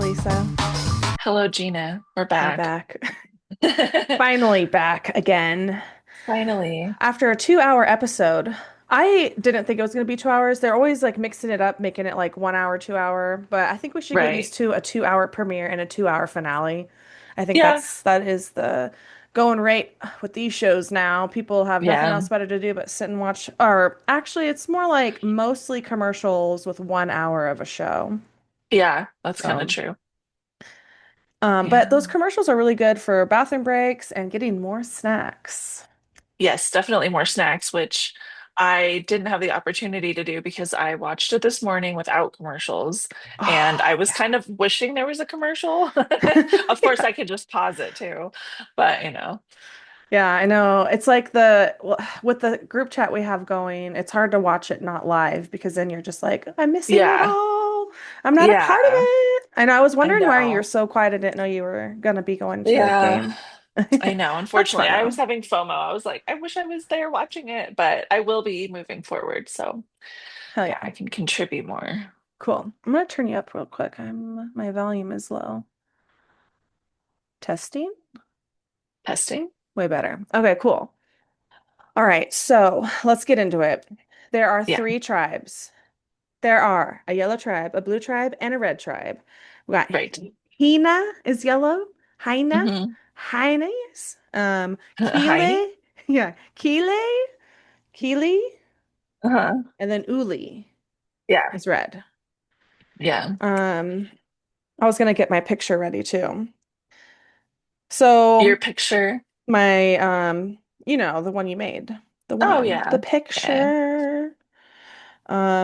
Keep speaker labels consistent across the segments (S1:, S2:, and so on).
S1: Lisa.
S2: Hello, Gina. We're
S1: I'm
S2: back.
S1: back. Finally back again.
S2: Finally.
S1: After a 2 hour episode, I didn't think it was going to be 2 hours. They're always like mixing it up, making it like 1 hour, 2 hour. But I think we should get
S2: Right.
S1: used to a 2 hour premiere and a 2 hour finale. I think
S2: Yeah.
S1: that is the going rate with these shows now. People have nothing
S2: Yeah.
S1: else better to do but sit and watch. Or actually, it's more like mostly commercials with 1 hour of a show.
S2: Yeah. That's kind of
S1: So.
S2: true.
S1: But those
S2: Yeah.
S1: commercials are really good for bathroom breaks and getting more snacks.
S2: Yes, definitely more snacks, which I didn't have the opportunity to do because I watched it this morning without commercials. And I
S1: Oh,
S2: was kind
S1: yeah.
S2: of wishing there was a commercial. Of course,
S1: Yeah.
S2: I could just pause it too. But,
S1: Yeah, I know. It's like well, with the group chat we have going, it's hard to watch it not live because then you're just like, I'm missing it
S2: yeah.
S1: all. I'm not a part of
S2: Yeah.
S1: it. And I was
S2: I
S1: wondering why you're
S2: know.
S1: so quiet. I didn't know you were gonna be going to a
S2: Yeah.
S1: game.
S2: I know.
S1: That's
S2: Unfortunately,
S1: fine
S2: I was
S1: though.
S2: having FOMO. I was like, I wish I was there watching it, but I will be moving forward. So
S1: Hell
S2: yeah,
S1: yeah.
S2: I can contribute more.
S1: Cool. I'm gonna turn you up real quick. My volume is low. Testing?
S2: Testing?
S1: Way better. Okay, cool. All right, so let's get into it. There are
S2: Yeah,
S1: three tribes. There are a yellow tribe, a blue tribe, and a red tribe. We got
S2: right.
S1: Hina is yellow, Haina,
S2: Mm-hmm.
S1: Haines,
S2: Heine?
S1: Kile, yeah, Kili,
S2: Uh-huh.
S1: and then Uli
S2: Yeah,
S1: is red.
S2: yeah.
S1: Um, I was gonna get my picture ready too.
S2: Your
S1: So
S2: picture.
S1: my the one you made,
S2: Oh,
S1: the
S2: yeah. Okay.
S1: picture.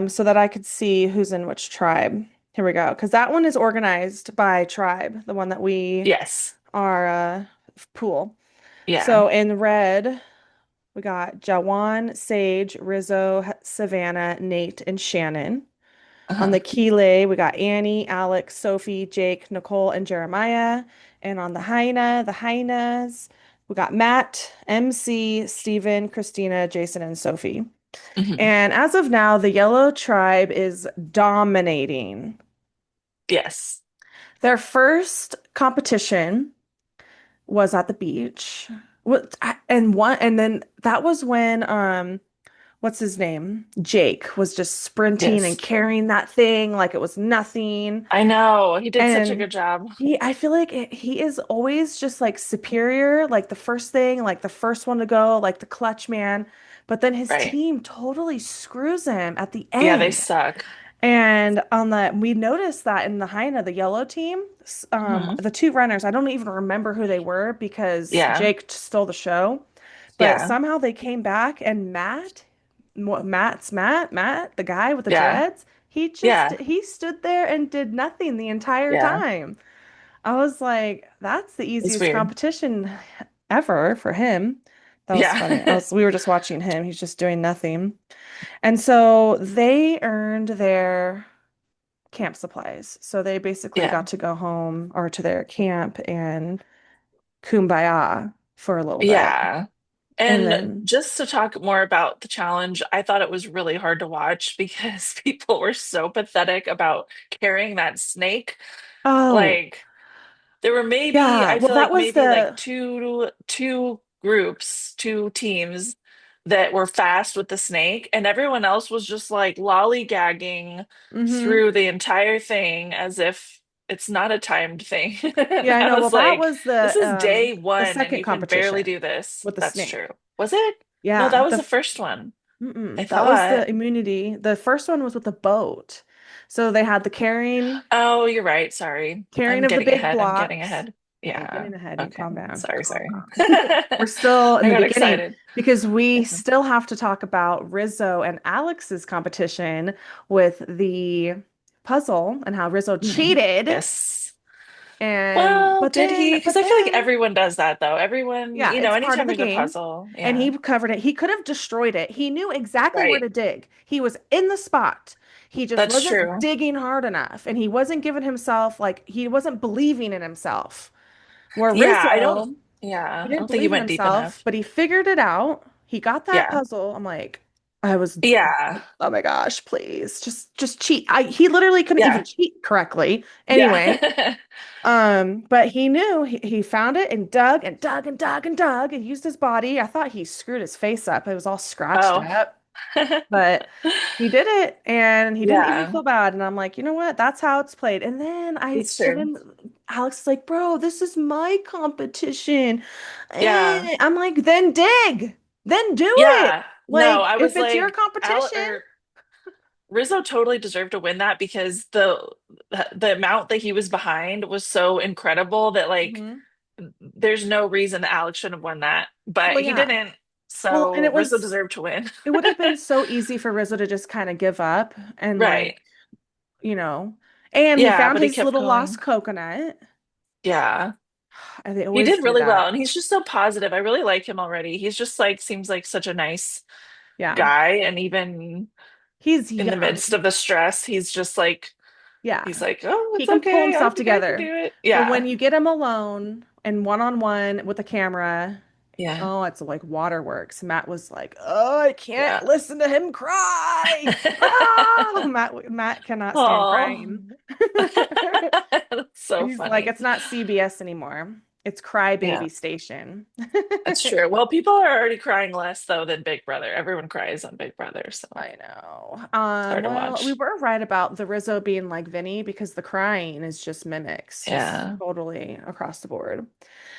S1: So that I could see who's in which tribe. Here we go. Because that one is organized by tribe, the one that we
S2: Yes.
S1: are pool.
S2: Yeah.
S1: So in red, we got Jawan, Sage, Rizzo, Savannah, Nate, and Shannon. On
S2: Uh-huh.
S1: the Kile, we got Annie, Alex, Sophie, Jake, Nicole, and Jeremiah. And on the Haina, the Hainas, we got Matt, MC, Steven, Christina, Jason, and Sophie.
S2: Hmm.
S1: And as of now, the Yellow Tribe is dominating.
S2: Yes.
S1: Their first competition was at the beach. And then that was when what's his name? Jake was just sprinting and
S2: Yes.
S1: carrying that thing like it was nothing.
S2: I know. He did such a
S1: And
S2: good job.
S1: I feel like he is always just like superior, like the first thing, like the first one to go, like the clutch man. But then his
S2: Right.
S1: team totally screws him at the
S2: Yeah, they
S1: end.
S2: suck.
S1: And we noticed that in the Heine, the yellow team,
S2: Hmm.
S1: the two runners, I don't even remember who they were because
S2: Yeah.
S1: Jake stole the show, but
S2: Yeah.
S1: somehow they came back and Matt, the guy with the
S2: Yeah.
S1: dreads,
S2: Yeah.
S1: he stood there and did nothing the entire
S2: Yeah.
S1: time. I was like, that's the
S2: It's
S1: easiest
S2: weird.
S1: competition ever for him. That was funny.
S2: Yeah.
S1: We were just watching him. He's just doing nothing. And so they earned their camp supplies. So they basically
S2: Yeah.
S1: got to go home or to their camp and kumbaya for a little bit.
S2: Yeah.
S1: And
S2: And
S1: then,
S2: just to talk more about the challenge, I thought it was really hard to watch because people were so pathetic about carrying that snake.
S1: oh,
S2: Like there were maybe,
S1: yeah.
S2: I
S1: Well,
S2: feel
S1: that
S2: like
S1: was
S2: maybe like
S1: the,
S2: two groups, two teams that were fast with the snake, and everyone else was just like lollygagging
S1: hmm.
S2: through the entire thing as if it's not a timed thing. And
S1: Yeah, I
S2: I
S1: know. Well,
S2: was
S1: that
S2: like,
S1: was
S2: this is day
S1: the
S2: one and
S1: second
S2: you can barely
S1: competition
S2: do this.
S1: with the
S2: That's true.
S1: snake.
S2: Was it? No, that
S1: Yeah,
S2: was the first one. I
S1: that was the
S2: thought.
S1: immunity. The first one was with the boat. So they had the
S2: Oh, you're right. Sorry.
S1: carrying
S2: I'm
S1: of the
S2: getting
S1: big
S2: ahead. I'm getting
S1: blocks.
S2: ahead.
S1: Yeah, you're
S2: Yeah.
S1: getting ahead. You
S2: Okay.
S1: calm down.
S2: Sorry,
S1: Calm,
S2: sorry.
S1: calm. We're still in
S2: I
S1: the
S2: got
S1: beginning
S2: excited.
S1: because we
S2: Yeah.
S1: still have to talk about Rizzo and Alex's competition with the puzzle and how Rizzo
S2: Mhm.
S1: cheated.
S2: Yes.
S1: And
S2: Well, did he? Because
S1: but
S2: I feel like
S1: then
S2: everyone does that though. Everyone,
S1: yeah, it's part of
S2: anytime
S1: the
S2: there's a
S1: game.
S2: puzzle.
S1: And
S2: Yeah.
S1: he covered it. He could have destroyed it. He knew exactly where
S2: Right.
S1: to dig. He was in the spot. He just
S2: That's
S1: wasn't
S2: true.
S1: digging hard enough. And he wasn't giving himself, like, he wasn't believing in himself. Where
S2: Yeah,
S1: Rizzo, he
S2: I
S1: didn't
S2: don't think he
S1: believe in
S2: went deep
S1: himself,
S2: enough.
S1: but he figured it out. He got that
S2: Yeah.
S1: puzzle. I'm like, I was
S2: Yeah.
S1: like, oh my gosh, please, just cheat. He literally couldn't even
S2: Yeah.
S1: cheat correctly. Anyway,
S2: Yeah.
S1: but he knew he found it and dug and dug and dug and dug and used his body. I thought he screwed his face up. It was all scratched
S2: Oh.
S1: up. But he did it and he didn't even
S2: Yeah.
S1: feel bad. And I'm like, you know what? That's how it's played. And then
S2: It's true.
S1: Alex is like, bro, this is my competition.
S2: Yeah.
S1: I'm like, then dig, then do it.
S2: Yeah. No,
S1: Like,
S2: I
S1: if
S2: was
S1: it's your
S2: like, Al
S1: competition.
S2: or Rizzo totally deserved to win that because the amount that he was behind was so incredible that like
S1: Mhm.
S2: there's no reason that Alex shouldn't have won that, but
S1: Well,
S2: he
S1: yeah.
S2: didn't.
S1: Well, and
S2: So Rizzo deserved to win.
S1: it would have been so easy for Rizzo to just kind of give up and
S2: Right.
S1: like, you know, and he
S2: Yeah,
S1: found
S2: but he
S1: his
S2: kept
S1: little lost
S2: going.
S1: coconut.
S2: Yeah.
S1: And they
S2: He
S1: always
S2: did
S1: do
S2: really well
S1: that.
S2: and he's just so positive. I really like him already. He's just like seems like such a nice
S1: Yeah.
S2: guy and even
S1: He's
S2: in the
S1: young.
S2: midst of the stress, he's just like he's
S1: Yeah.
S2: like, "Oh,
S1: He
S2: it's
S1: can pull
S2: okay.
S1: himself
S2: I can
S1: together.
S2: do it."
S1: But when
S2: Yeah.
S1: you get him alone and one on one with a camera,
S2: Yeah.
S1: oh, it's like waterworks. Matt was like, "Oh, I can't
S2: Yeah.
S1: listen to him cry." Ah, Matt cannot stand
S2: Oh,
S1: crying.
S2: that's so
S1: He's like,
S2: funny.
S1: "It's not CBS anymore. It's
S2: Yeah,
S1: Crybaby Station."
S2: that's true. Well, people are already crying less though than Big Brother. Everyone cries on Big Brother, so
S1: I know.
S2: it's hard to
S1: Well, we
S2: watch.
S1: were right about the Rizzo being like Vinny because the crying is just mimics, just
S2: Yeah,
S1: totally across the board.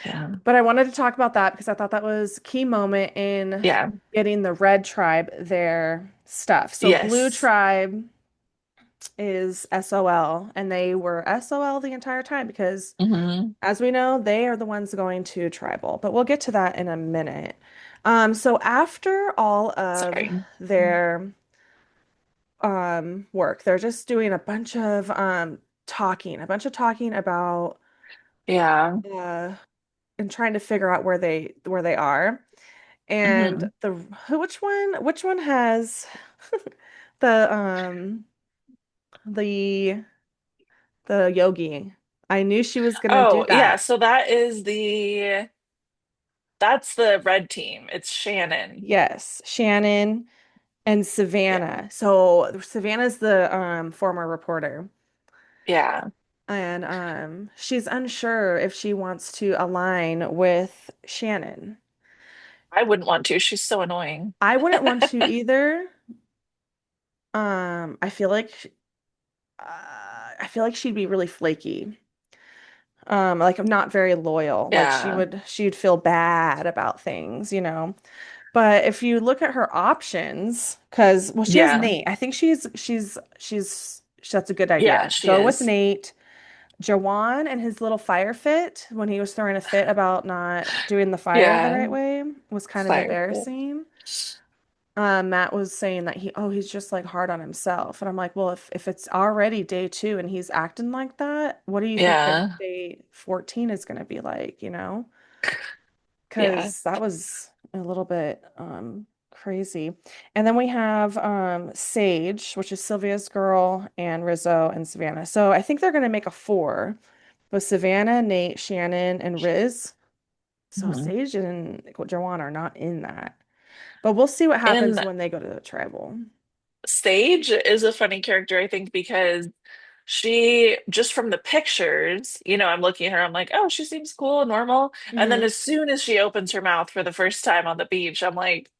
S2: yeah,
S1: But I wanted to talk about that because I thought that was a key moment in
S2: yeah.
S1: getting the red tribe their stuff. So blue
S2: Yes.
S1: tribe is SOL, and they were SOL the entire time because,
S2: Hmm.
S1: as we know, they are the ones going to tribal. But we'll get to that in a minute. So after all of
S2: Sorry.
S1: their work, they're just doing a bunch of talking about
S2: Yeah.
S1: uh and trying to figure out where they are. And
S2: Hmm.
S1: which one has the the the yogi? I knew she was gonna do
S2: Oh, yeah.
S1: that.
S2: So that's the red team. It's Shannon.
S1: Yes, Shannon and
S2: Yeah.
S1: Savannah. So Savannah's the former reporter.
S2: Yeah.
S1: And she's unsure if she wants to align with Shannon.
S2: I wouldn't want to. She's so annoying.
S1: I wouldn't want to either. I feel like I feel like she'd be really flaky. Like not very loyal. Like
S2: Yeah.
S1: she'd feel bad about things, you know. But if you look at her options, because well, she has
S2: Yeah.
S1: Nate. I think that's a good
S2: Yeah,
S1: idea.
S2: she
S1: Go with
S2: is.
S1: Nate. Jawan and his little fire fit when he was throwing a fit about not doing the fire the
S2: Yeah.
S1: right way was kind of
S2: Fire.
S1: embarrassing. Matt was saying that he's just like hard on himself. And I'm like, well, if it's already day two and he's acting like that, what do you think that
S2: Yeah.
S1: day 14 is going to be like, you know?
S2: Yeah.
S1: Because that was a little bit crazy. And then we have Sage, which is Sylvia's girl, and Rizzo and Savannah. So I think they're going to make a four with Savannah, Nate, Shannon, and Riz. So
S2: Mhm.
S1: Sage and Joanne are not in that. But we'll see what happens
S2: And
S1: when they go to the tribal.
S2: Sage is a funny character, I think, because she, just from the pictures, I'm looking at her, I'm like, oh, she seems cool and normal. And then
S1: Hmm.
S2: as soon as she opens her mouth for the first time on the beach, I'm like,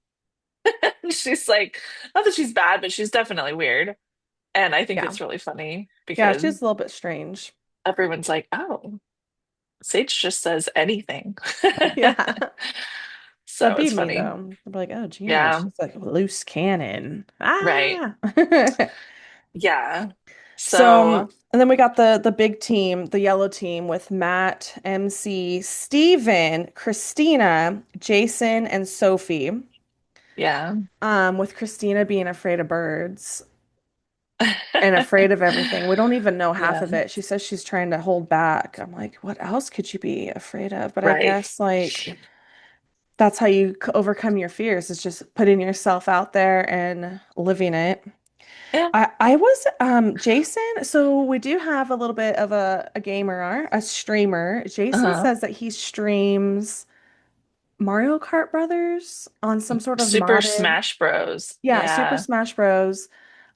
S2: she's like, not that she's bad, but she's definitely weird. And I think
S1: Yeah.
S2: it's really funny
S1: Yeah,
S2: because
S1: she's a little bit strange.
S2: everyone's like, oh, Sage just says anything.
S1: Yeah. That'd
S2: So
S1: be
S2: it's
S1: me
S2: funny.
S1: though. I'd be like, oh, Gina,
S2: Yeah,
S1: she's like a loose cannon.
S2: right.
S1: Ah.
S2: Yeah.
S1: So,
S2: So,
S1: and then we got the big team, the yellow team with Matt, MC, Steven, Christina, Jason, and Sophie.
S2: yeah.
S1: With Christina being afraid of birds and afraid of everything. We don't even know half
S2: Yeah,
S1: of it. She says she's trying to hold back. I'm like, what else could you be afraid of? But I
S2: right.
S1: guess like that's how you overcome your fears is just putting yourself out there and living it.
S2: Yeah.
S1: I was Jason, so we do have a little bit of a gamer, a streamer. Jason
S2: Uh-huh.
S1: says that he streams Mario Kart Brothers on some sort of
S2: Super
S1: modded,
S2: Smash Bros.
S1: yeah, Super
S2: Yeah.
S1: Smash Bros.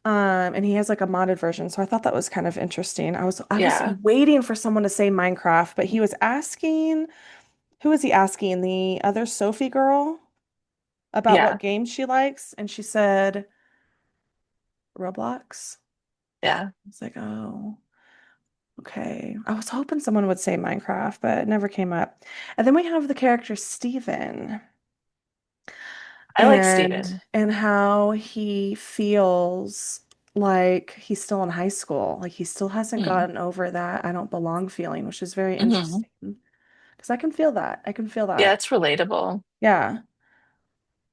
S1: And he has like a modded version. So I thought that was kind of interesting. I was
S2: Yeah.
S1: waiting for someone to say Minecraft, but he was asking, who was he asking? The other Sophie girl about what
S2: Yeah.
S1: game she likes, and she said Roblox.
S2: Yeah.
S1: I was like, oh, okay. I was hoping someone would say Minecraft, but it never came up. And then we have the character Steven
S2: I like Steven.
S1: and how he feels like he's still in high school. Like he still hasn't
S2: Mm.
S1: gotten over that I don't belong feeling, which is very
S2: Hmm.
S1: interesting. Because I can feel that. I can feel
S2: Yeah,
S1: that.
S2: it's relatable.
S1: Yeah.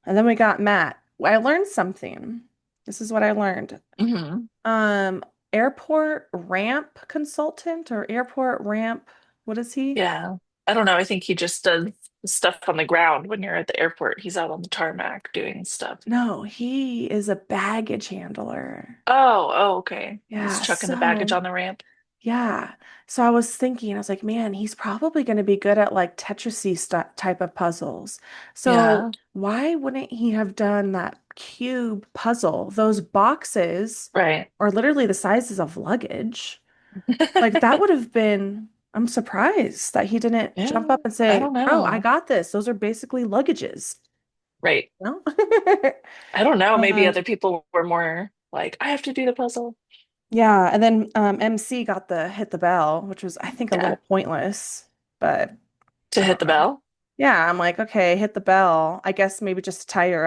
S1: And then we got Matt. I learned something. This is what I learned.
S2: Hmm.
S1: Um, airport ramp consultant or airport ramp. What is he?
S2: Yeah. I don't know. I think he just does stuff on the ground when you're at the airport. He's out on the tarmac doing stuff.
S1: No, he is a baggage handler.
S2: Oh, okay. He's
S1: Yeah,
S2: chucking the baggage
S1: so
S2: on the ramp.
S1: yeah. So I was thinking, I was like, man, he's probably going to be good at like Tetrisy st type of puzzles. So
S2: Yeah.
S1: why wouldn't he have done that cube puzzle? Those boxes
S2: Right.
S1: are literally the sizes of luggage. Like that would have been, I'm surprised that he didn't jump
S2: Yeah.
S1: up and
S2: I
S1: say,
S2: don't
S1: bro, I
S2: know.
S1: got this. Those are basically luggages.
S2: Right.
S1: No?
S2: I don't know. Maybe
S1: Um,
S2: other people were more like, I have to do the puzzle.
S1: yeah, and then MC got the hit the bell, which was I think a little
S2: Yeah.
S1: pointless, but
S2: To
S1: I
S2: hit
S1: don't
S2: the
S1: know.
S2: bell.
S1: Yeah, I'm like, okay, hit the bell. I guess maybe just to tire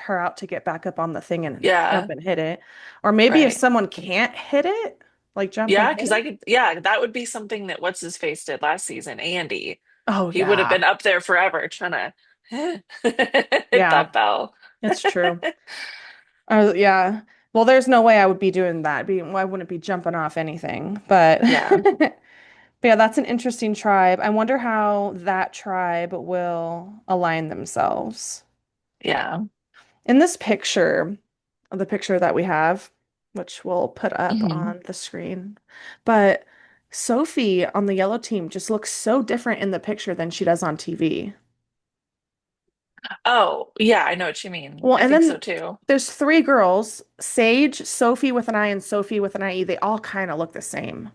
S1: her out to get back up on the thing and jump
S2: Yeah.
S1: and hit it. Or maybe if
S2: Right.
S1: someone can't hit it, like jump and
S2: Yeah.
S1: hit
S2: Because
S1: it.
S2: yeah, that would be something that what's his face did last season, Andy.
S1: Oh
S2: He would have
S1: yeah.
S2: been up there forever trying to hit
S1: Yeah,
S2: that bell.
S1: it's true. Yeah. Well, there's no way I would be doing that. I wouldn't be jumping off anything. But
S2: Yeah.
S1: but yeah, that's an interesting tribe. I wonder how that tribe will align themselves.
S2: Yeah.
S1: In this picture, the picture that we have, which we'll put up
S2: Hmm.
S1: on the screen, but Sophie on the yellow team just looks so different in the picture than she does on TV.
S2: Oh, yeah, I know what you mean.
S1: Well,
S2: I
S1: and
S2: think so
S1: then
S2: too.
S1: there's three girls, Sage, Sophie with an I, and Sophie with an IE. They all kind of look the same.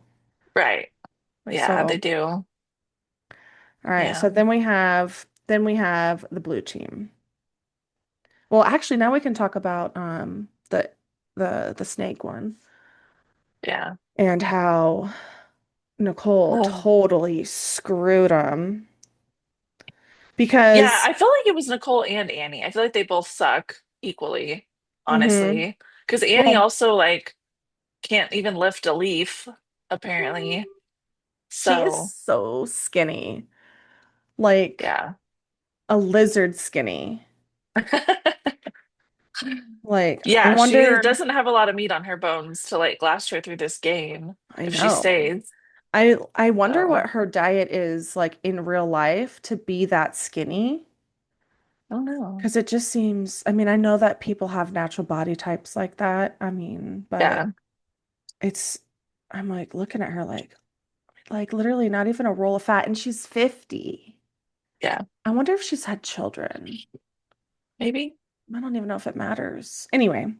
S2: Right.
S1: So,
S2: Yeah, they
S1: all
S2: do.
S1: right.
S2: Yeah.
S1: So then we have the blue team. Well, actually, now we can talk about the snake one
S2: Yeah.
S1: and how Nicole
S2: Oh.
S1: totally screwed him
S2: Yeah,
S1: because
S2: I feel like it was Nicole and Annie. I feel like they both suck equally,
S1: hmm
S2: honestly. Because Annie
S1: well,
S2: also like can't even lift a leaf, apparently.
S1: she is
S2: So,
S1: so skinny, like
S2: yeah.
S1: a lizard skinny. Like, I
S2: Yeah, she
S1: wonder,
S2: doesn't have a lot of meat on her bones to like last her through this game
S1: I
S2: if she
S1: know.
S2: stays.
S1: I wonder what
S2: So,
S1: her diet is like in real life to be that skinny.
S2: I don't know.
S1: Because it just seems, I mean, I know that people have natural body types like that. I mean, but
S2: Yeah.
S1: it's, I'm like looking at her like literally not even a roll of fat, and she's 50.
S2: Yeah.
S1: I wonder if she's had children.
S2: Maybe.
S1: I don't even know if it matters. Anyway,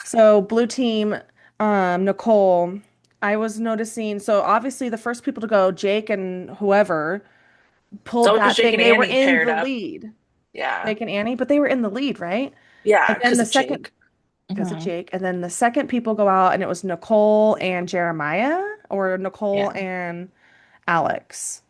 S1: so blue team, Nicole, I was noticing, so obviously the first people to go, Jake and whoever, pulled
S2: So it was
S1: that
S2: Jake
S1: thing.
S2: and
S1: They were
S2: Annie
S1: in
S2: paired
S1: the
S2: up.
S1: lead,
S2: Yeah.
S1: Jake and Annie, but they were in the lead, right?
S2: Yeah,
S1: And then
S2: because
S1: the
S2: of
S1: second,
S2: Jake.
S1: because of
S2: Hmm.
S1: Jake, and then the second people go out, and it was Nicole and Jeremiah, or Nicole
S2: Yeah.
S1: and Alex.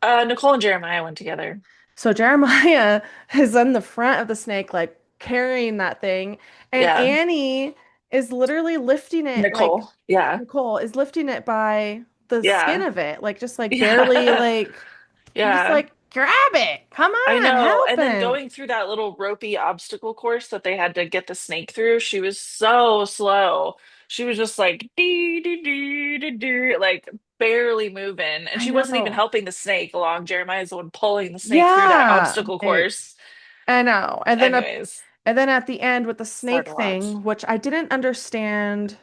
S2: Nicole and Jeremiah went together.
S1: So Jeremiah is in the front of the snake, like carrying that thing, and
S2: Yeah.
S1: Annie is literally lifting it, like
S2: Nicole. Yeah.
S1: Nicole is lifting it by the skin
S2: Yeah.
S1: of it, like just like barely,
S2: Yeah.
S1: like I'm just
S2: Yeah.
S1: like, grab it, come
S2: I
S1: on,
S2: know.
S1: help
S2: And then
S1: him.
S2: going through that little ropey obstacle course that they had to get the snake through, she was so slow. She was just like dee dee dee dee dee, like barely moving. And
S1: I
S2: she wasn't even
S1: know.
S2: helping the snake along. Jeremiah's the one pulling the snake through that
S1: Yeah,
S2: obstacle course.
S1: I know.
S2: Anyways,
S1: And then at the end with the
S2: it's hard
S1: snake
S2: to watch.
S1: thing, which I didn't understand.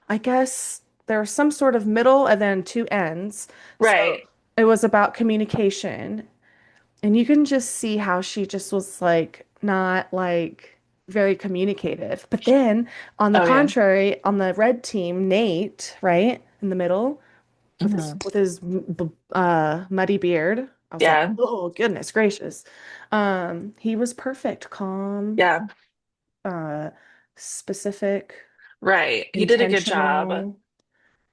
S1: I guess there's some sort of middle and then two ends. So
S2: Right.
S1: it was about communication. And you can just see how she just was like not like very communicative. But then on the
S2: Oh yeah.
S1: contrary, on the red team, Nate, right in the middle
S2: Hmm.
S1: with his muddy beard, I was like,
S2: Yeah.
S1: oh goodness gracious. He was perfect, calm,
S2: Yeah.
S1: uh, specific,
S2: Right. He did a good job.
S1: intentional.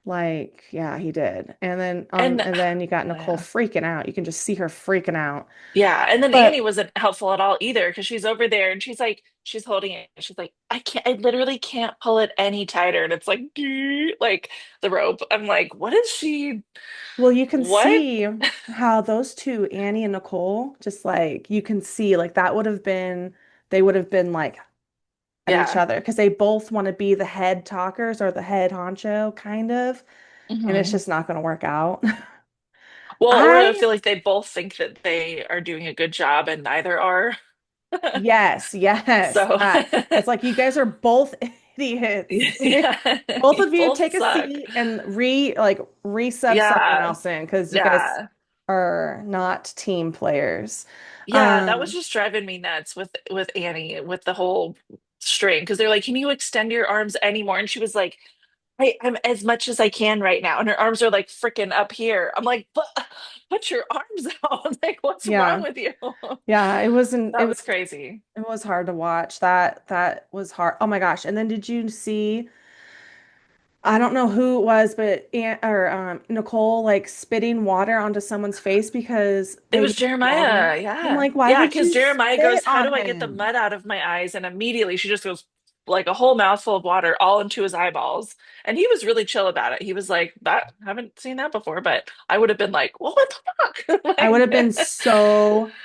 S1: Like, yeah, he did.
S2: And
S1: And then you got
S2: oh
S1: Nicole
S2: yeah.
S1: freaking out. You can just see her freaking out.
S2: Yeah. And then Annie
S1: But
S2: wasn't helpful at all either because she's over there and she's like, she's holding it. She's like, I literally can't pull it any tighter. And it's like, like the rope. I'm like, what is she?
S1: well, you can
S2: What?
S1: see how those two, Annie and Nicole, just like you can see like that would have been they would have been like at each
S2: Yeah.
S1: other because they both want to be the head talkers or the head honcho kind of, and it's
S2: Hmm.
S1: just not going to work out.
S2: Well, or I
S1: I
S2: feel like they both think that they are doing a good job and neither are.
S1: Yes, yes,
S2: So,
S1: that. It's like you guys are both idiots.
S2: yeah,
S1: Both
S2: you
S1: of you
S2: both
S1: take a
S2: suck.
S1: seat and re-sub someone
S2: Yeah.
S1: else in because you guys
S2: Yeah.
S1: are not team players.
S2: Yeah, that was
S1: Um,
S2: just driving me nuts with Annie with the whole string because they're like, "Can you extend your arms anymore?" And she was like, I'm as much as I can right now," and her arms are like freaking up here. I'm like, put your arms out!" Like, what's wrong
S1: yeah.
S2: with you?"
S1: Yeah,
S2: That was crazy.
S1: it was hard to watch. That was hard. Oh my gosh. And then did you see I don't know who it was, but Nicole like spitting water onto someone's face because
S2: It
S1: they
S2: was
S1: made yelling.
S2: Jeremiah.
S1: I'm
S2: Yeah.
S1: like, why
S2: Yeah.
S1: would
S2: Because
S1: you
S2: Jeremiah
S1: spit
S2: goes, "How
S1: on
S2: do I get the
S1: him?
S2: mud out of my eyes?" And immediately she just goes like a whole mouthful of water all into his eyeballs. And he was really chill about it. He was like, "That, haven't seen that before." But I would have been like, well, what the fuck?
S1: I would
S2: Like,
S1: have been so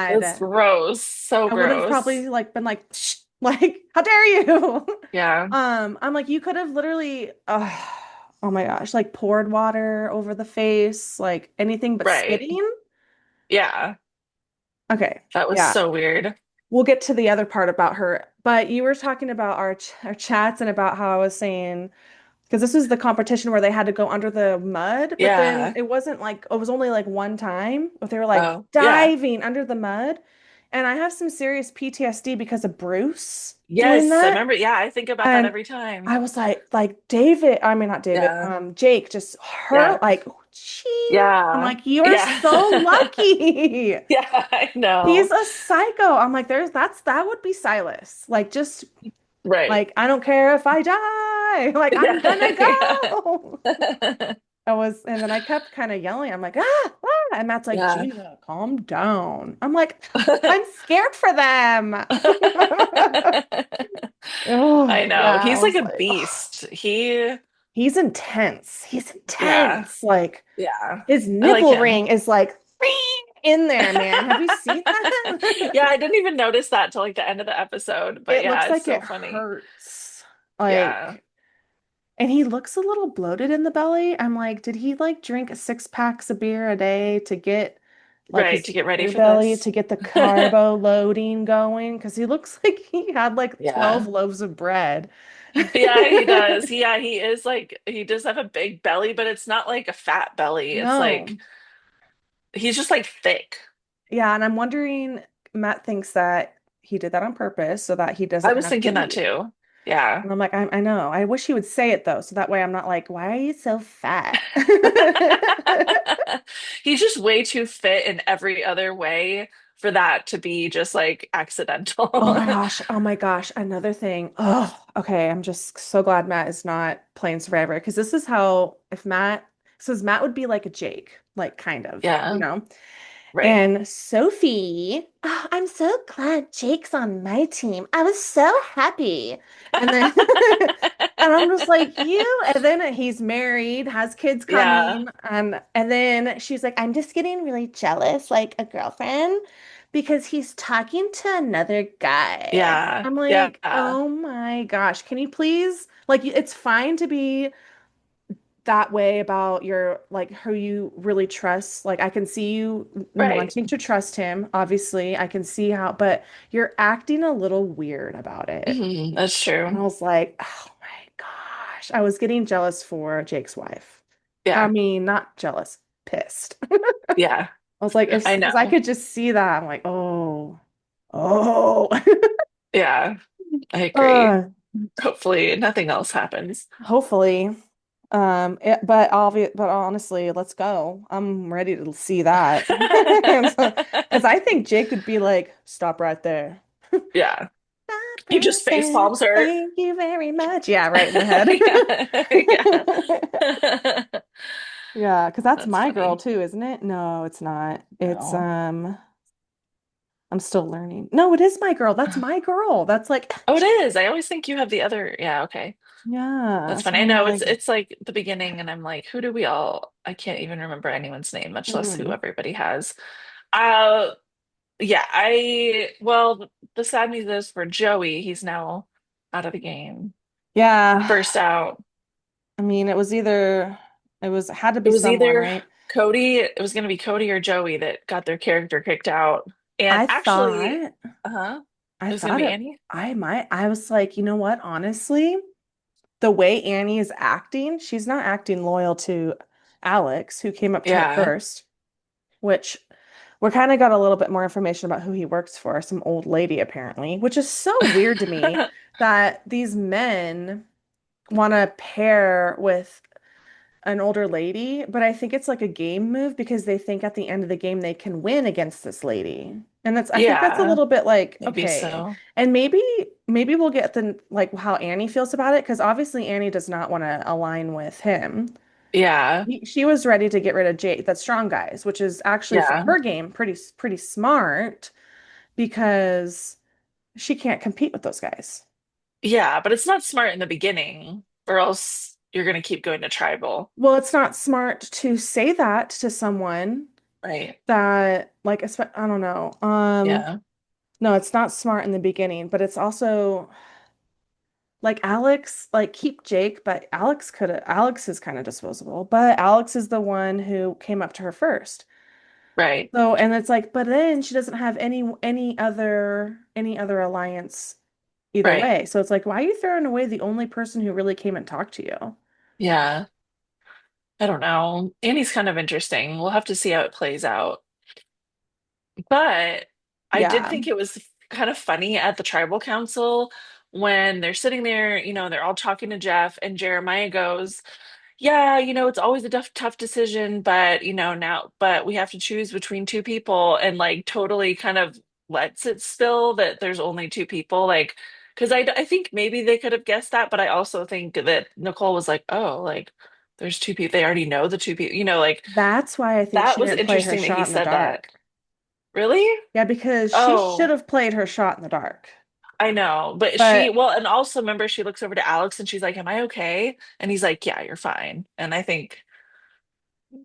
S2: it's
S1: mad.
S2: gross. So
S1: I would have
S2: gross.
S1: probably like been like, Shh, like, how dare you?
S2: Yeah.
S1: I'm like, you could have literally, oh my gosh, like poured water over the face, like anything but
S2: Right.
S1: spitting.
S2: Yeah.
S1: Okay,
S2: That was
S1: yeah,
S2: so weird.
S1: we'll get to the other part about her. But you were talking about our chats and about how I was saying because this was the competition where they had to go under the mud, but then
S2: Yeah.
S1: it wasn't like it was only like one time, but they were like
S2: Oh, yeah.
S1: diving under the mud. And I have some serious PTSD because of Bruce doing
S2: Yes. I
S1: that.
S2: remember. Yeah. I think about that
S1: And
S2: every time.
S1: I was like David, I mean not David,
S2: Yeah.
S1: Jake just hurt
S2: Yeah.
S1: like ching. I'm
S2: Yeah.
S1: like, you're
S2: Yeah.
S1: so lucky.
S2: Yeah. I
S1: He's
S2: know.
S1: a psycho. I'm like, that would be Silas. Like just
S2: Right.
S1: like I don't care if I die. Like I'm gonna
S2: Yeah.
S1: go.
S2: Yeah.
S1: And then I kept kind of yelling. I'm like, ah. And Matt's like,
S2: Yeah.
S1: Gina, calm down. I'm like, I'm scared for them.
S2: I
S1: Oh,
S2: know.
S1: yeah. I
S2: He's like
S1: was
S2: a
S1: like, oh,
S2: beast. He,
S1: he's intense. He's
S2: yeah.
S1: intense. Like
S2: Yeah.
S1: his
S2: I like
S1: nipple
S2: him.
S1: ring is like in there, man. Have you seen
S2: Yeah,
S1: that?
S2: I didn't even notice that till like the end of the episode. But
S1: It
S2: yeah,
S1: looks
S2: it's
S1: like
S2: so
S1: it
S2: funny.
S1: hurts.
S2: Yeah.
S1: Like, and he looks a little bloated in the belly. I'm like, did he like drink 6 packs of beer a day to get like
S2: Right,
S1: his
S2: to get ready
S1: beer
S2: for
S1: belly
S2: this.
S1: to get the carbo loading going? Because he looks like he had like 12
S2: Yeah.
S1: loaves of bread.
S2: Yeah, he does. Yeah, he is like he does have a big belly, but it's not like a fat belly. It's like
S1: No.
S2: he's just like thick.
S1: Yeah, and I'm wondering, Matt thinks that he did that on purpose so that he
S2: I
S1: doesn't
S2: was
S1: have to
S2: thinking that
S1: eat.
S2: too. Yeah.
S1: And I'm like, I know. I wish he would say it though, so that way I'm not like, why are you so fat?
S2: He's just way too fit in every other way for that to be just like
S1: Oh
S2: accidental.
S1: my gosh. Oh my gosh. Another thing. Oh, okay. I'm just so glad Matt is not playing Survivor because this is how, if Matt, says Matt would be like a Jake, like kind of, you
S2: Yeah,
S1: know?
S2: right.
S1: And Sophie, oh, I'm so glad Jake's on my team. I was so happy. And then, and I'm just like, you. And then he's married, has kids
S2: Yeah,
S1: coming. And then she's like, I'm just getting really jealous, like a girlfriend, because he's talking to another guy.
S2: yeah,
S1: I'm
S2: yeah,
S1: like, oh my gosh, can you please, like, it's fine to be that way about your like who you really trust. Like I can see you
S2: right.
S1: wanting to trust him, obviously. I can see how, but you're acting a little weird about it.
S2: Mhm, that's
S1: And I
S2: true.
S1: was like, oh my gosh. I was getting jealous for Jake's wife. I
S2: Yeah,
S1: mean, not jealous, pissed.
S2: yeah.
S1: I was like, if
S2: I
S1: because I
S2: know.
S1: could just see that. I'm like, oh, oh.
S2: Yeah, I agree.
S1: uh,
S2: Hopefully nothing else happens.
S1: hopefully. But honestly, let's go. I'm ready to see that. Because I think Jake would be like, stop right there.
S2: Yeah.
S1: Stop
S2: He
S1: right
S2: just face
S1: there.
S2: palms her.
S1: Thank you very much. Yeah, right in the head.
S2: Yeah. Yeah.
S1: Yeah, because that's
S2: That's
S1: my girl
S2: funny.
S1: too, isn't it? No, it's not. It's
S2: No.
S1: I'm still learning. No, it is my girl. That's my girl. That's like
S2: Oh, it is. I always think you have the other. Yeah, okay.
S1: yeah.
S2: That's
S1: So
S2: funny. I
S1: I'm
S2: know
S1: like,
S2: it's like the beginning and I'm like, who do we all I can't even remember anyone's name, much less who
S1: mm.
S2: everybody has. Uh yeah, the sad news is for Joey, he's now out of the game.
S1: Yeah.
S2: First out.
S1: I mean, it had to
S2: It
S1: be
S2: was
S1: someone,
S2: either
S1: right?
S2: it was gonna be Cody or Joey that got their character kicked out. And
S1: I
S2: actually,
S1: thought
S2: uh-huh,
S1: I
S2: it was gonna
S1: thought
S2: be
S1: it
S2: Annie.
S1: I was like, you know what? Honestly, the way Annie is acting, she's not acting loyal to Alex, who came up to her
S2: Yeah.
S1: first, which we kind of got a little bit more information about who he works for, some old lady apparently, which is so weird to me that these men want to pair with an older lady, but I think it's like a game move because they think at the end of the game they can win against this lady. And I think that's a
S2: Yeah,
S1: little bit like,
S2: maybe
S1: okay.
S2: so.
S1: And maybe we'll get the like how Annie feels about it because obviously Annie does not want to align with him.
S2: Yeah.
S1: She was ready to get rid of Jake, that strong guys, which is actually for
S2: Yeah.
S1: her game pretty smart because she can't compete with those guys.
S2: Yeah, but it's not smart in the beginning, or else you're gonna keep going to tribal.
S1: Well, it's not smart to say that to someone
S2: Right.
S1: that like I don't know.
S2: Yeah.
S1: No, it's not smart in the beginning, but it's also like Alex, like keep Jake, but Alex is kind of disposable, but Alex is the one who came up to her first.
S2: Right.
S1: So, and it's like, but then she doesn't have any other alliance either
S2: Right.
S1: way. So it's like, why are you throwing away the only person who really came and talked to you?
S2: Yeah. I don't know. Annie's kind of interesting. We'll have to see how it plays out. But I did
S1: Yeah.
S2: think it was kind of funny at the tribal council when they're sitting there, they're all talking to Jeff, and Jeremiah goes, yeah, it's always a tough decision, but but we have to choose between two people, and like totally kind of lets it spill that there's only two people. Like, because I think maybe they could have guessed that, but I also think that Nicole was like, oh, like there's two people. They already know the two people, like
S1: That's why I think
S2: that
S1: she
S2: was
S1: didn't play her
S2: interesting that he
S1: shot in the
S2: said that.
S1: dark.
S2: Really?
S1: Yeah, because she should
S2: Oh,
S1: have played her shot in the dark.
S2: I know. But
S1: But
S2: and also remember, she looks over to Alex and she's like, am I okay? And he's like, yeah, you're fine. And I think,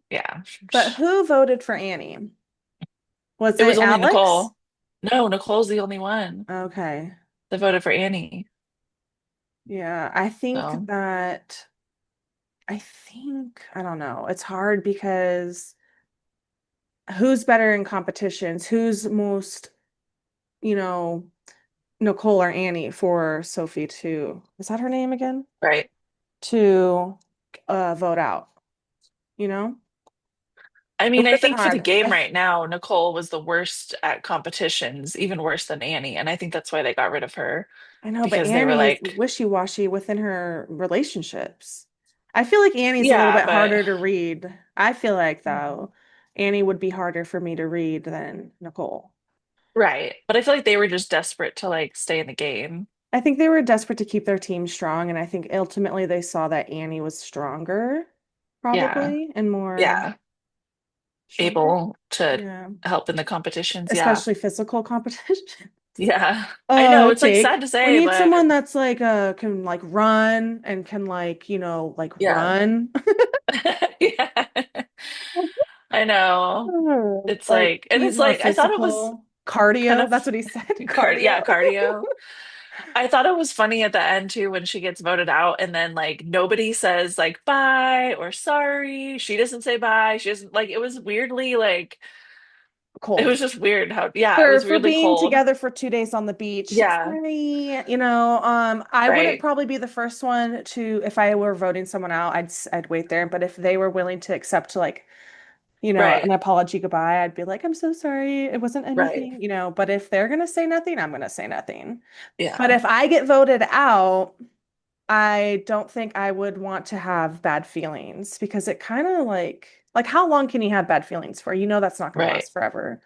S2: yeah,
S1: but who voted for Annie? Was
S2: it
S1: it
S2: was only
S1: Alex?
S2: Nicole. No, Nicole's the only one
S1: Okay.
S2: that voted for Annie.
S1: Yeah, I think
S2: So,
S1: that I don't know. It's hard because who's better in competitions? Who's most, you know, Nicole or Annie for Sophie to, is that her name again?
S2: right.
S1: To vote out, you know?
S2: I
S1: It
S2: mean,
S1: would
S2: I
S1: have been
S2: think for the
S1: hard.
S2: game right now, Nicole was the worst at competitions, even worse than Annie. And I think that's why they got rid of her
S1: I know, but
S2: because they were
S1: Annie is
S2: like,
S1: wishy-washy within her relationships. I feel like Annie's a little
S2: yeah,
S1: bit
S2: but
S1: harder to read. I feel like though, Annie would be harder for me to read than Nicole.
S2: right. But I feel like they were just desperate to like stay in the game.
S1: I think they were desperate to keep their team strong, and I think ultimately they saw that Annie was stronger,
S2: Yeah.
S1: probably, and more
S2: Yeah.
S1: stronger.
S2: Able to
S1: Yeah,
S2: help in the competitions. Yeah.
S1: especially physical competition.
S2: Yeah. I know it's like sad
S1: Jake,
S2: to
S1: we
S2: say,
S1: need
S2: but
S1: someone that's like can like run and can like, like
S2: yeah.
S1: run.
S2: Yeah. I know. It's
S1: Like
S2: like, and
S1: be
S2: it's
S1: more
S2: like, I thought it was
S1: physical.
S2: kind
S1: Cardio,
S2: of
S1: that's what he said. Cardio.
S2: cardio. I thought it was funny at the end too when she gets voted out and then like nobody says like bye or sorry. She doesn't say bye. She doesn't like it was weirdly like it
S1: Cold.
S2: was just weird how yeah, it
S1: For
S2: was
S1: for
S2: weirdly
S1: being
S2: cold.
S1: together for 2 days on the beach.
S2: Yeah,
S1: Sorry, I wouldn't
S2: right.
S1: probably be the first one to if I were voting someone out, I'd wait there. But if they were willing to accept like an
S2: Right.
S1: apology goodbye, I'd be like, I'm so sorry. It wasn't
S2: Right.
S1: anything, but if they're gonna say nothing, I'm gonna say nothing. But
S2: Yeah.
S1: if I get voted out, I don't think I would want to have bad feelings because it kind of like how long can you have bad feelings for? You know that's not going to
S2: Right.
S1: last forever.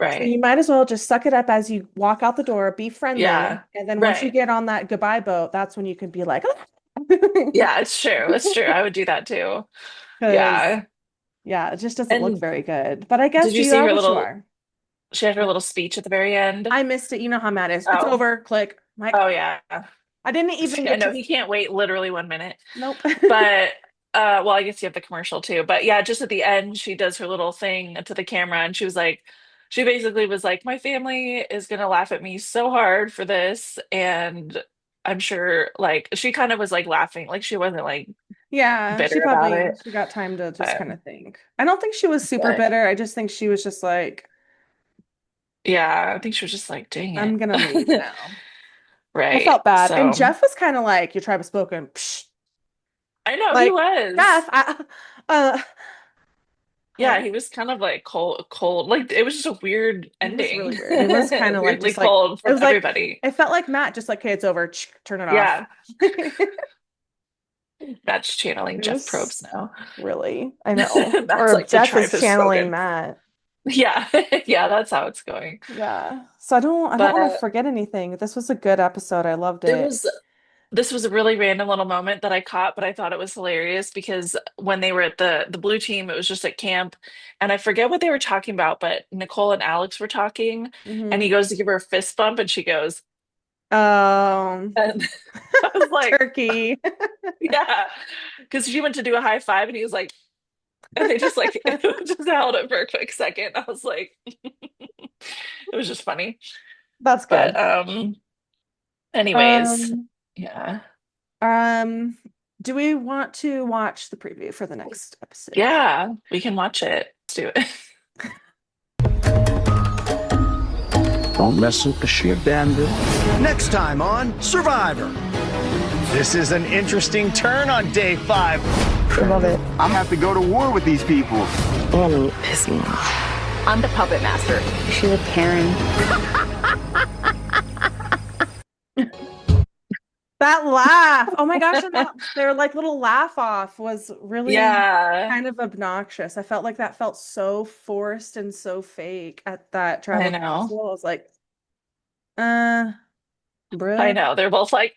S1: So
S2: Right.
S1: you might as well just suck it up as you walk out the door, be friendly,
S2: Yeah.
S1: and then once you
S2: Right.
S1: get on that goodbye boat, that's when you can be like,
S2: Yeah, it's true. It's true. I would do that too.
S1: because
S2: Yeah.
S1: yeah, it just doesn't look
S2: And
S1: very good. But I
S2: did
S1: guess
S2: you
S1: you
S2: see
S1: are
S2: her
S1: what you
S2: little,
S1: are.
S2: she had her little speech at the very end?
S1: I missed it. You know how Matt is. It's
S2: Oh,
S1: over. Click. Mike.
S2: oh yeah.
S1: I didn't even
S2: I
S1: get
S2: know
S1: to.
S2: he can't wait literally 1 minute.
S1: Nope.
S2: But well, I guess you have the commercial too. But yeah, just at the end, she does her little thing to the camera and she was like, she basically was like, my family is gonna laugh at me so hard for this. And I'm sure like she kind of was like laughing, like she wasn't like
S1: Yeah,
S2: bitter about it.
S1: she got time to just
S2: But
S1: kind of think. I don't think she was super
S2: but
S1: bitter. I just think she was just like,
S2: yeah, I think she was just like, dang
S1: I'm gonna leave
S2: it.
S1: now. I
S2: Right.
S1: felt bad. And
S2: So
S1: Jeff was kind of like, your tribe has spoken. Psh.
S2: I know he
S1: Like,
S2: was.
S1: Jeff, uh,
S2: Yeah,
S1: like,
S2: he was kind of like cold. Like it was just a weird
S1: it was
S2: ending.
S1: really weird. It was kind of like,
S2: Weirdly
S1: just like,
S2: cold
S1: it
S2: from
S1: was like,
S2: everybody.
S1: it felt like Matt, just like, okay, it's over. Turn it off.
S2: Yeah, Matt's channeling
S1: It
S2: Jeff
S1: was
S2: Probst now.
S1: really, I know.
S2: Matt's
S1: Or
S2: like the
S1: Jeff
S2: tribe
S1: is
S2: has
S1: channeling
S2: spoken.
S1: Matt.
S2: Yeah, yeah, that's how it's going.
S1: Yeah. So I don't want to
S2: But
S1: forget anything. This was a good episode. I loved
S2: there
S1: it.
S2: was this was a really random little moment that I caught, but I thought it was hilarious because when they were at the blue team, it was just at camp, and I forget what they were talking about, but Nicole and Alex were talking, and he
S1: Hmm.
S2: goes to give her a fist bump, and she goes,
S1: Um,
S2: and I was like,
S1: Turkey.
S2: yeah, because she went to do a high five, and he was like, and they just like just held it for a quick second. I was like, it was just funny.
S1: That's
S2: But
S1: good.
S2: anyways,
S1: Um,
S2: yeah.
S1: um, do we want to watch the preview for the next episode?
S2: Yeah, we can watch it. Let's do it.
S3: Don't mess with the ship, Danville.
S4: Next time on Survivor. This is an interesting turn on day 5.
S3: I love it. I'm gonna have to go to war with these people.
S5: Annie pissed me off.
S6: I'm the puppet master.
S5: She's a Karen.
S1: That laugh. Oh my gosh, and their like little laugh off was really
S2: Yeah,
S1: kind of obnoxious. I felt like that felt so forced and so fake at that
S2: I
S1: tribal
S2: know.
S1: council. I was like, uh,
S2: I
S1: bruh.
S2: know. They're both like,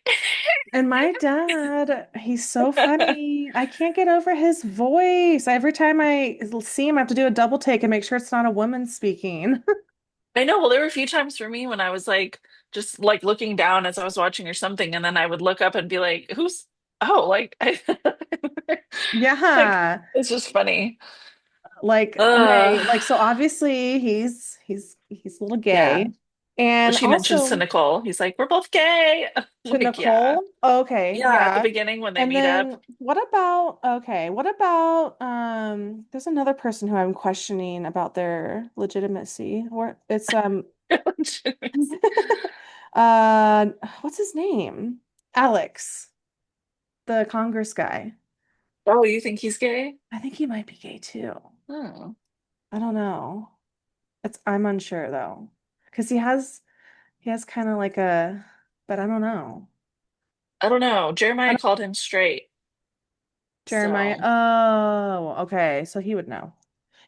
S1: And my dad, he's so funny. I can't get over his voice. Every time I see him, I have to do a double take and make sure it's not a woman speaking.
S2: I know. Well, there were a few times for me when I was like, just like looking down as I was watching or something, and then I would look up and be like, who's, oh, like, like,
S1: Yeah.
S2: it's just funny.
S1: Like,
S2: Uh,
S1: okay, like so obviously he's a little
S2: yeah.
S1: gay.
S2: Well,
S1: And
S2: she mentions to
S1: also
S2: Nicole, he's like, we're both gay. I'm
S1: to
S2: like, yeah.
S1: Nicole. Okay,
S2: Yeah, at the
S1: yeah.
S2: beginning when they
S1: And
S2: meet up.
S1: then what about there's another person who I'm questioning about their legitimacy. Or it's uh what's his name? Alex, the Congress guy.
S2: Oh, you think he's gay?
S1: I think he might be gay too.
S2: Oh,
S1: I don't know. I'm unsure though. Because he has kind of like a, but I don't know.
S2: I don't know.
S1: I
S2: Jeremiah
S1: don't,
S2: called him straight.
S1: Jeremiah.
S2: So,
S1: Oh, okay. So he would know.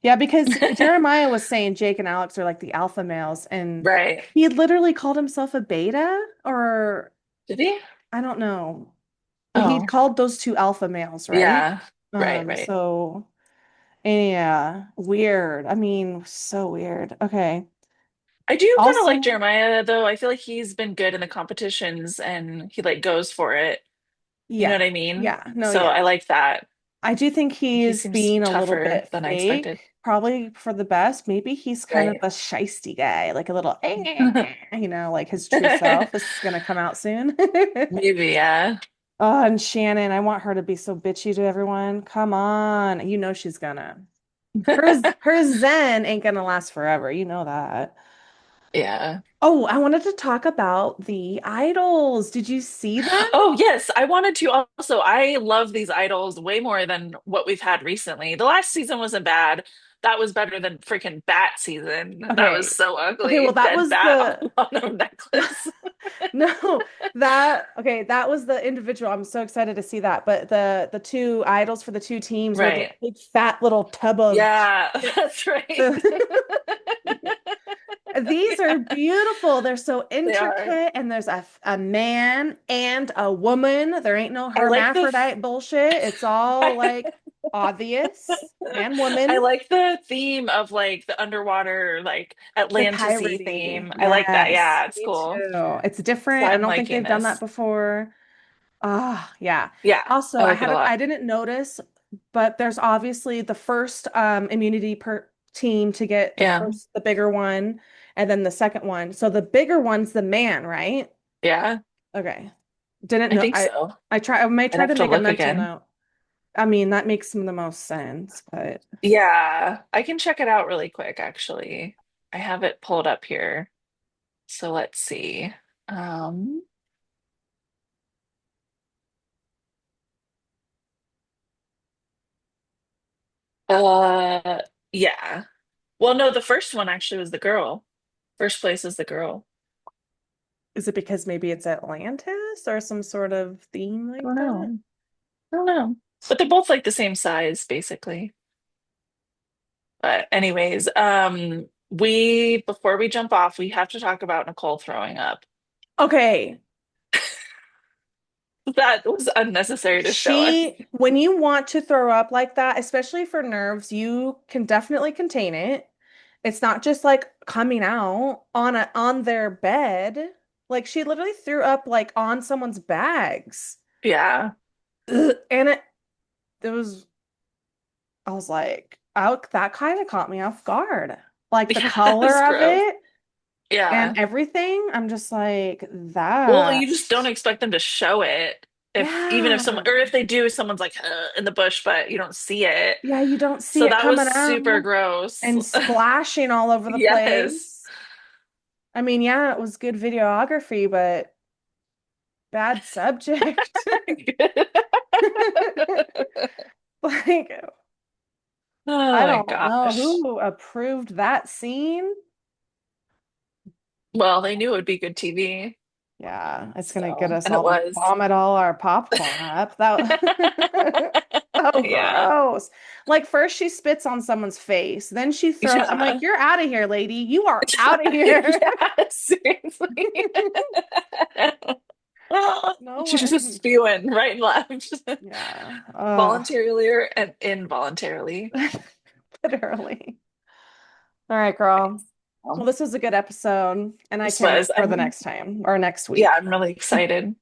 S1: Yeah, because Jeremiah was saying Jake and Alex are like the alpha males, and
S2: right.
S1: he had literally called himself a beta, or
S2: Did he?
S1: I don't know. He'd
S2: Oh,
S1: called those two alpha males, right?
S2: yeah. Right, right.
S1: So yeah, weird. I mean, so weird. Okay.
S2: I do kind of like
S1: Also,
S2: Jeremiah though. I feel like he's been good in the competitions and he like goes for it. You know
S1: yeah.
S2: what I mean?
S1: Yeah. No,
S2: So
S1: yeah.
S2: I like that.
S1: I do think
S2: He
S1: he's
S2: seems
S1: being a little
S2: tougher
S1: bit
S2: than I expected.
S1: fake, probably for the best. Maybe he's kind of
S2: Right.
S1: a shisty guy, like a little, like his true self is gonna come out soon.
S2: Maybe, yeah.
S1: Oh, and Shannon, I want her to be so bitchy to everyone. Come on, you know she's gonna. Her zen ain't gonna last forever. You know that.
S2: Yeah.
S1: Oh, I wanted to talk about the idols. Did you see them?
S2: Oh, yes. I wanted to also, I love these idols way more than what we've had recently. The last season wasn't bad, that was better than freaking bat season. That was
S1: Okay.
S2: so
S1: Okay, well
S2: ugly.
S1: that
S2: Dead
S1: was
S2: bat on,
S1: the
S2: on a necklace.
S1: no, that was the individual. I'm so excited to see that. But the two idols for the two teams were this
S2: Right.
S1: big fat little tub of
S2: Yeah,
S1: shit.
S2: that's right.
S1: So these are
S2: Yeah,
S1: beautiful. They're so
S2: they are.
S1: intricate, and there's a man and a woman. There ain't no
S2: I like the
S1: hermaphrodite bullshit. It's all
S2: I,
S1: like obvious man, woman.
S2: I like the theme of like the underwater, like
S1: The
S2: Atlantis-y
S1: piratey.
S2: theme. I like that.
S1: Yes,
S2: Yeah, it's
S1: me
S2: cool.
S1: too. It's
S2: So
S1: different. I
S2: I'm
S1: don't think
S2: liking
S1: they've done that
S2: this.
S1: before. Ah, yeah.
S2: Yeah,
S1: Also,
S2: I like it a lot.
S1: I didn't notice, but there's obviously the first immunity per team to get
S2: Yeah,
S1: the bigger one, and then the second one. So the bigger one's the man, right?
S2: yeah,
S1: Okay. Didn't
S2: I
S1: know.
S2: think so.
S1: I may
S2: I'd
S1: try
S2: have
S1: to
S2: to
S1: make a
S2: look
S1: mental
S2: again.
S1: note. I mean, that makes the most sense, but
S2: Yeah, I can check it out really quick, actually. I have it pulled up here. So let's see. Um, uh, yeah. Well, no, the first one actually was the girl. First place is the girl.
S1: is it because maybe it's Atlantis or some sort of theme
S2: I
S1: like
S2: don't
S1: that?
S2: know. I don't know. But they're both like the same size, basically. But anyways, we before we jump off, we have to talk about Nicole throwing up.
S1: Okay.
S2: That was unnecessary to show us.
S1: When you want to throw up like that, especially for nerves, you can definitely contain it. It's not just like coming out on their bed. Like she literally threw up like on someone's bags.
S2: Yeah.
S1: Ugh. And it was I was like, oh, that kind of caught me off guard. Like the
S2: Yeah,
S1: color
S2: it's
S1: of
S2: gross.
S1: it and
S2: Yeah.
S1: everything. I'm just like,
S2: Well, you just don't
S1: that's
S2: expect them to show it. If even if someone
S1: yeah.
S2: or if they do, someone's like in the bush, but you don't see it.
S1: Yeah, you don't see
S2: So
S1: it
S2: that was
S1: coming
S2: super
S1: out
S2: gross.
S1: and splashing all over the
S2: Yes.
S1: place. I mean, yeah, it was good videography, but bad subject. Like,
S2: Oh
S1: I
S2: my
S1: don't know
S2: gosh.
S1: who approved that scene.
S2: Well, they knew it would be good TV.
S1: Yeah, it's gonna get
S2: So,
S1: us
S2: and it
S1: all to
S2: was.
S1: vomit all our popcorn up. That so
S2: Yeah.
S1: gross. Like first she spits on someone's face, then she throws. I'm like,
S2: Yeah.
S1: you're out of here, lady. You are out of here.
S2: Yeah, seriously.
S1: No
S2: She's just
S1: way.
S2: spewing right and left,
S1: Yeah.
S2: voluntarily and involuntarily.
S1: Literally. All right, girl. Well,
S2: Um,
S1: this was a good episode, and I
S2: this
S1: can't wait
S2: was,
S1: for the next time or next
S2: yeah,
S1: week.
S2: I'm really excited.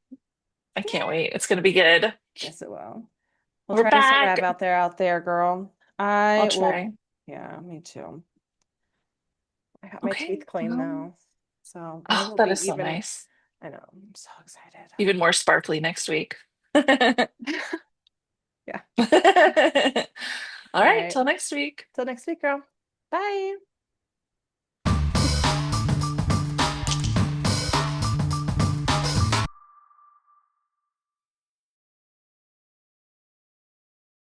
S2: I can't wait. It's gonna be good.
S1: Yes, it will. We'll
S2: We're
S1: try to
S2: back.
S1: survive out there, girl.
S2: I'll
S1: I will.
S2: try.
S1: Yeah, me too. I got my
S2: Okay.
S1: teeth cleaned now, so I
S2: Oh,
S1: will
S2: that
S1: be
S2: is so
S1: even.
S2: nice.
S1: I know. I'm so excited.
S2: Even more sparkly next week. All
S1: Yeah.
S2: right,
S1: All right.
S2: till next week.
S1: Till next week, girl. Bye.